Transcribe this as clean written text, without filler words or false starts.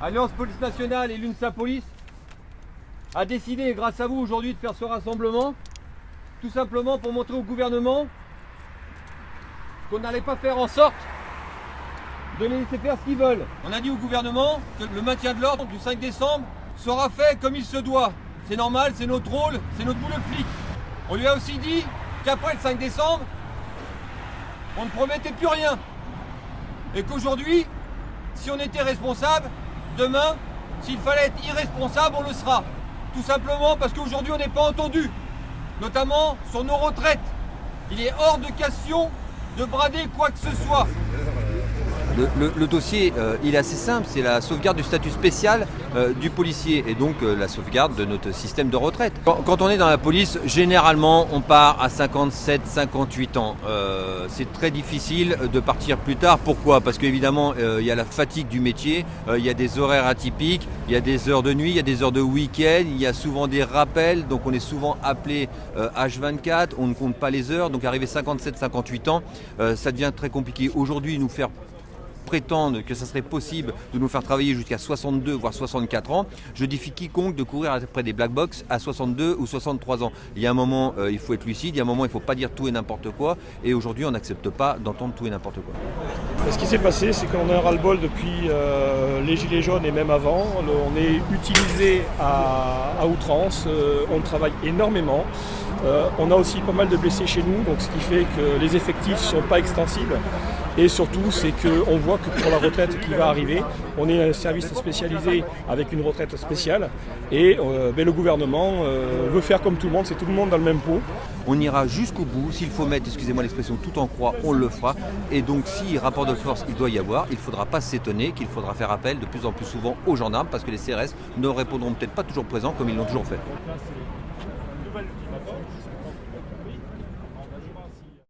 Alliance Police Nationale et l'UNSA Police a décidé, grâce à vous aujourd'hui, de faire ce rassemblement, tout simplement pour montrer au gouvernement qu'on n'allait pas faire en sorte de les laisser faire ce qu'ils veulent. On a dit au gouvernement que le maintien de l'ordre du 5 décembre sera fait comme il se doit. C'est normal, c'est notre rôle, c'est notre boulot de flic. On lui a aussi dit qu'après le 5 décembre, on ne promettait plus rien. Et qu'aujourd'hui, si on était responsable, demain, s'il fallait être irresponsable, on le sera. Tout simplement parce qu'aujourd'hui, on n'est pas entendu, notamment sur nos retraites. Il est hors de question de brader quoi que ce soit. Le dossier, il est assez simple, c'est la sauvegarde du statut spécial du policier et donc la sauvegarde de notre système de retraite. Quand on est dans la police, généralement, on part à 57, 58 ans. C'est très difficile de partir plus tard. Pourquoi ? Parce qu'évidemment, il y a la fatigue du métier, il y a des horaires atypiques, il y a des heures de nuit, il y a des heures de week-end, il y a souvent des rappels, donc on est souvent appelé H24, on ne compte pas les heures, donc arrivé 57, 58 ans, ça devient très compliqué. Aujourd'hui, nous faire prétendent que ça serait possible de nous faire travailler jusqu'à 62 voire 64 ans, je défie quiconque de courir après des black box à 62 ou 63 ans. Il y a un moment, il faut être lucide, il y a un moment, il ne faut pas dire tout et n'importe quoi, et aujourd'hui, on n'accepte pas d'entendre tout et n'importe quoi. Ce qui s'est passé, c'est qu'on a un ras-le-bol depuis les Gilets jaunes et même avant. On est utilisé à outrance, on travaille énormément. On a aussi pas mal de blessés chez nous, donc ce qui fait que les effectifs ne sont pas extensibles. Et surtout, c'est qu'on voit que pour la retraite qui va arriver, on est un service spécialisé avec une retraite spéciale. Et le gouvernement veut faire comme tout le monde, c'est tout le monde dans le même pot. On ira jusqu'au bout. S'il faut mettre, excusez-moi l'expression, tout en croix, on le fera. Et donc, si rapport de force il doit y avoir, il ne faudra pas s'étonner qu'il faudra faire appel de plus en plus souvent aux gendarmes parce que les CRS ne répondront peut-être pas toujours présents comme ils l'ont toujours fait.